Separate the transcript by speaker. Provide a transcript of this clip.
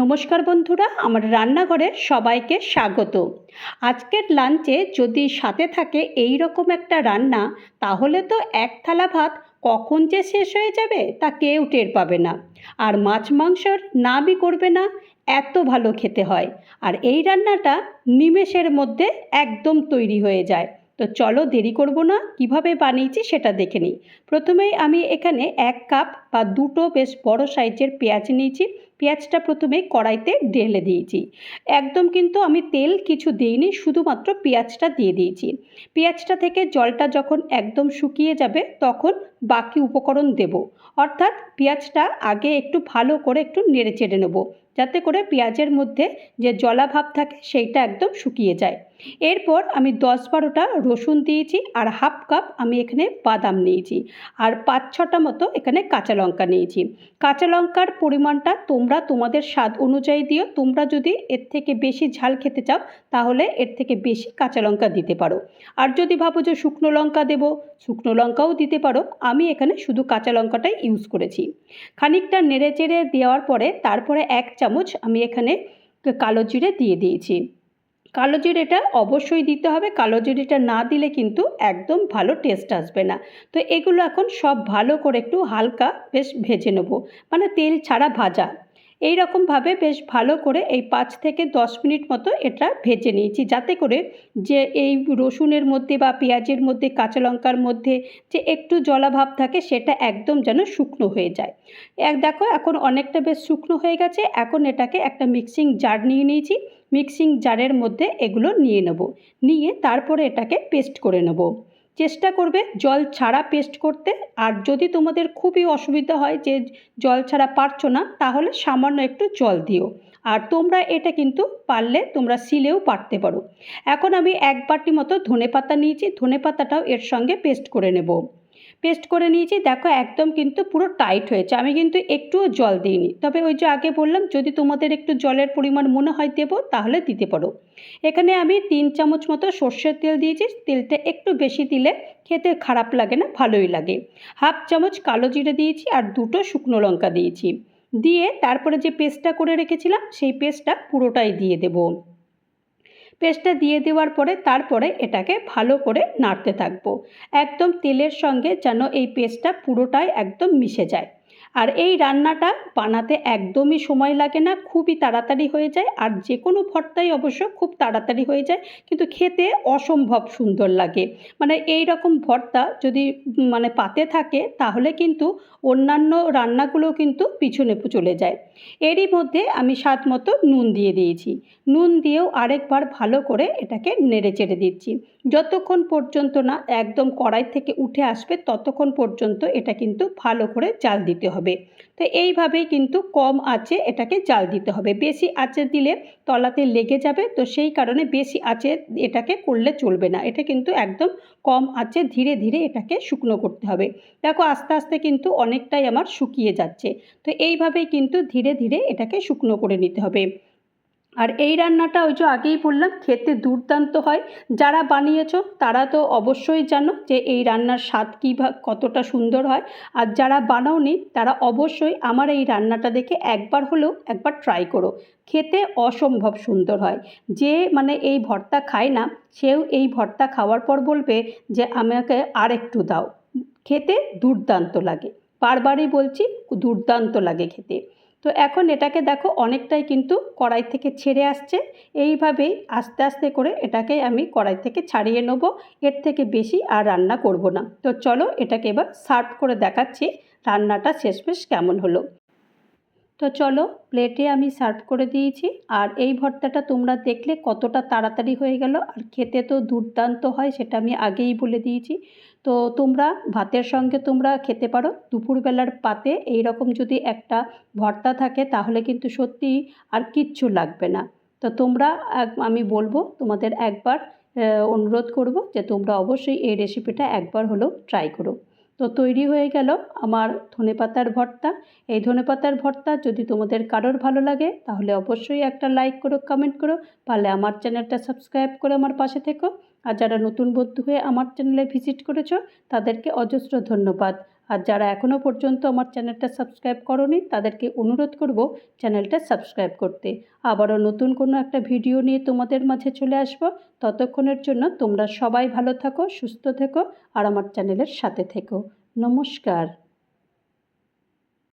Speaker 1: নমস্কার বন্ধুরা, আমার রান্নাঘরে সবাইকে স্বাগত। আজকের লাঞ্চে যদি সাথে থাকে এই রকম একটা রান্না, তাহলে তো এক থালা ভাত কখন যে শেষ হয়ে যাবে তা কেউ টের পাবে না। আর মাছ মাংসর নামই করবে না, এত ভালো খেতে হয়। আর এই রান্নাটা নিমেষের মধ্যে একদম তৈরি হয়ে যায়। তো চলো দেরি করব না, কিভাবে বানিয়েছি সেটা দেখে নিই। প্রথমেই আমি এখানে 1 কাপ বা দুটো বেশ বড় সাইজের পেঁয়াজ নিয়েছি। পেঁয়াজটা প্রথমে কড়াইতে ঢেলে দিয়েছি। একদম কিন্তু আমি তেল কিছু দিইনি, শুধুমাত্র পেঁয়াজটা দিয়ে দিয়েছি। পেঁয়াজটা থেকে জলটা যখন একদম শুকিয়ে যাবে তখন বাকি উপকরণ দেব। অর্থাৎ পেঁয়াজটা আগে একটু ভালো করে একটু নেড়ে চেড়ে নেব, যাতে করে পেঁয়াজের মধ্যে যে জলাভাব থাকে সেইটা একদম শুকিয়ে যায়। এরপর আমি 10-12টা রসুন দিয়েছি, আর হাফ কাপ আমি এখানে বাদাম নিয়েছি, আর 5-6টা মতো এখানে কাঁচা লঙ্কা নিয়েছি। কাঁচা লঙ্কার পরিমাণটা তোমরা তোমাদের স্বাদ অনুযায়ী দিও। তোমরা যদি এর থেকে বেশি ঝাল খেতে চাও তাহলে এর থেকে বেশি কাঁচা লঙ্কা দিতে পারো। আর যদি ভাবো যে শুকনো লঙ্কা দেবো, শুকনো লঙ্কাও দিতে পারো। আমি এখানে শুধু কাঁচা লঙ্কাটাই ইউজ করেছি। খানিকটা নেড়ে চেড়ে দেওয়ার পরে তারপরে 1 চামচ আমি এখানে কালো জিরে দিয়ে দিয়েছি। কালো জিরেটা অবশ্যই দিতে হবে, কালো জিরেটা না দিলে কিন্তু একদম ভালো টেস্ট আসবে না। তো এগুলো এখন সব ভালো করে একটু হালকা বেশ ভেজে নেব, মানে তেল ছাড়া ভাজা। এই রকমভাবে বেশ ভালো করে এই 5 থেকে 10 মিনিট মতো এটা ভেজে নিয়েছি, যাতে করে যে এই রসুনের মধ্যে বা পেঁয়াজের মধ্যে কাঁচা লঙ্কার মধ্যে যে একটু জলাভাব থাকে সেটা একদম যেন শুকনো হয়ে যায়। দেখো এখন অনেকটা বেশ শুকনো হয়ে গেছে। এখন এটাকে একটা মিক্সিং জার নিয়ে নিয়েছি। মিক্সিং জারের মধ্যে এগুলো নিয়ে নেব, নিয়ে তারপরে এটাকে পেস্ট করে নেব। চেষ্টা করবে জল ছাড়া পেস্ট করতে। আর যদি তোমাদের খুবই অসুবিধা হয় যে জল ছাড়া পারছো না, তাহলে সামান্য একটু জল দিও। আর তোমরা এটা কিন্তু পারলে তোমরা শিলেও বাটতে পারো। এখন আমি 1 বাটি মতো ধনেপাতা নিয়েছি, ধনেপাতাটাও এর সঙ্গে পেস্ট করে নেব। পেস্ট করে নিয়েছি। দেখো একদম কিন্তু পুরো টাইট হয়েছে, আমি কিন্তু একটুও জল দিইনি। তবে ওই যে আগে বললাম, যদি তোমাদের একটু জলের পরিমাণ মনে হয় দেবো তাহলে দিতে পারো। এখানে আমি 3 চামচ মতো সর্ষের তেল দিয়েছি। তেলটা একটু বেশি দিলে খেতে খারাপ লাগে না, ভালোই লাগে। হাফ চামচ কালো জিরে দিয়েছি, আর 2টো শুকনো লঙ্কা দিয়েছি। দিয়ে তারপরে যে পেস্টটা করে রেখেছিলাম সেই পেস্টটা পুরোটাই দিয়ে দেবো। পেস্টটা দিয়ে দেওয়ার পরে তারপরে এটাকে ভালো করে নাড়তে থাকবো, একদম তেলের সঙ্গে যেন এই পেস্টটা পুরোটাই একদম মিশে যায়। আর এই রান্নাটা বানাতে একদমই সময় লাগে না, খুবই তাড়াতাড়ি হয়ে যায়। আর যে কোনো ভর্তাই অবশ্য খুব তাড়াতাড়ি হয়ে যায়, কিন্তু খেতে অসম্ভব সুন্দর লাগে। মানে এই রকম ভর্তা যদি মানে পাতে থাকে তাহলে কিন্তু অন্যান্য রান্নাগুলো কিন্তু পিছনে চলে যায়। এরই মধ্যে আমি স্বাদ মতো নুন দিয়ে দিয়েছি। নুন দিয়েও আরেকবার ভালো করে এটাকে নেড়ে চেড়ে দিচ্ছি। যতক্ষণ পর্যন্ত না একদম কড়াই থেকে উঠে আসবে ততক্ষণ পর্যন্ত এটা কিন্তু ভালো করে জাল দিতে হবে। তো এইভাবেই কিন্তু কম আঁচে এটাকে জাল দিতে হবে, বেশি আঁচে দিলে তলাতে লেগে যাবে। তো সেই কারণে বেশি আঁচে এটাকে করলে চলবে না, এটা কিন্তু একদম কম আঁচে ধীরে ধীরে এটাকে শুকনো করতে হবে। দেখো আস্তে আস্তে কিন্তু অনেকটাই আমার শুকিয়ে যাচ্ছে। তো এইভাবেই কিন্তু ধীরে ধীরে এটাকে শুকনো করে নিতে হবে। আর এই রান্নাটা ওই যে আগেই বললাম খেতে দুর্দান্ত হয়। যারা বানিয়েছো তারা তো অবশ্যই জানো যে এই রান্নার স্বাদ কতটা সুন্দর হয়। আর যারা বানাওনি তারা অবশ্যই আমার এই রান্নাটা দেখে একবার হলেও একবার ট্রাই করো, খেতে অসম্ভব সুন্দর হয়। যে মানে এই ভর্তা খায় না সেও এই ভর্তা খাওয়ার পর বলবে যে আমাকে আর একটু দাও। খেতে দুর্দান্ত লাগে, বারবারই বলছি, দুর্দান্ত লাগে খেতে। তো এখন এটাকে দেখো অনেকটাই কিন্তু কড়াই থেকে ছেড়ে আসছে। এইভাবেই আস্তে আস্তে করে এটাকে আমি কড়াই থেকে ছাড়িয়ে নেব, এর থেকে বেশি আর রান্না করব না। তো চলো এটাকে এবার সার্ভ করে দেখাচ্ছি রান্নাটা শেষমেশ কেমন হলো। তো চলো প্লেটে আমি সার্ভ করে দিয়েছি। আর এই ভর্তাটা তোমরা দেখলে কতটা তাড়াতাড়ি হয়ে গেল, আর খেতে তো দুর্দান্ত হয় সেটা আমি আগেই বলে দিয়েছি। তো তোমরা ভাতের সঙ্গে তোমরা খেতে পারো। দুপুরবেলার পাতে এই রকম যদি একটা ভর্তা থাকে তাহলে কিন্তু সত্যিই আর কিচ্ছু লাগবে না। তো তোমরা আমি বলবো তোমাদের একবার অনুরোধ করব যে তোমরা অবশ্যই এই রেসিপিটা একবার হলেও ট্রাই করো। তো তৈরি হয়ে গেল আমার ধনেপাতার ভর্তা। এই ধনেপাতার ভর্তা যদি তোমাদের কারোর ভালো লাগে তাহলে অবশ্যই একটা লাইক করো, কমেন্ট করো, পারলে আমার চ্যানেলটা সাবস্ক্রাইব করে আমার পাশে থেকো। আর যারা নতুন বন্ধু হয়ে আমার চ্যানেলে ভিজিট করেছো তাদেরকে অজস্র ধন্যবাদ। আর যারা এখনও পর্যন্ত আমার চ্যানেলটা সাবস্ক্রাইব করোনি তাদেরকে অনুরোধ করব চ্যানেলটা সাবস্ক্রাইব করতে। আবারও নতুন কোনো একটা ভিডিও নিয়ে তোমাদের মাঝে চলে আসব। ততক্ষণের জন্য তোমরা সবাই ভালো থাকো, সুস্থ থেকো আর আমার চ্যানেলের সাথে থেকো। নমস্কার।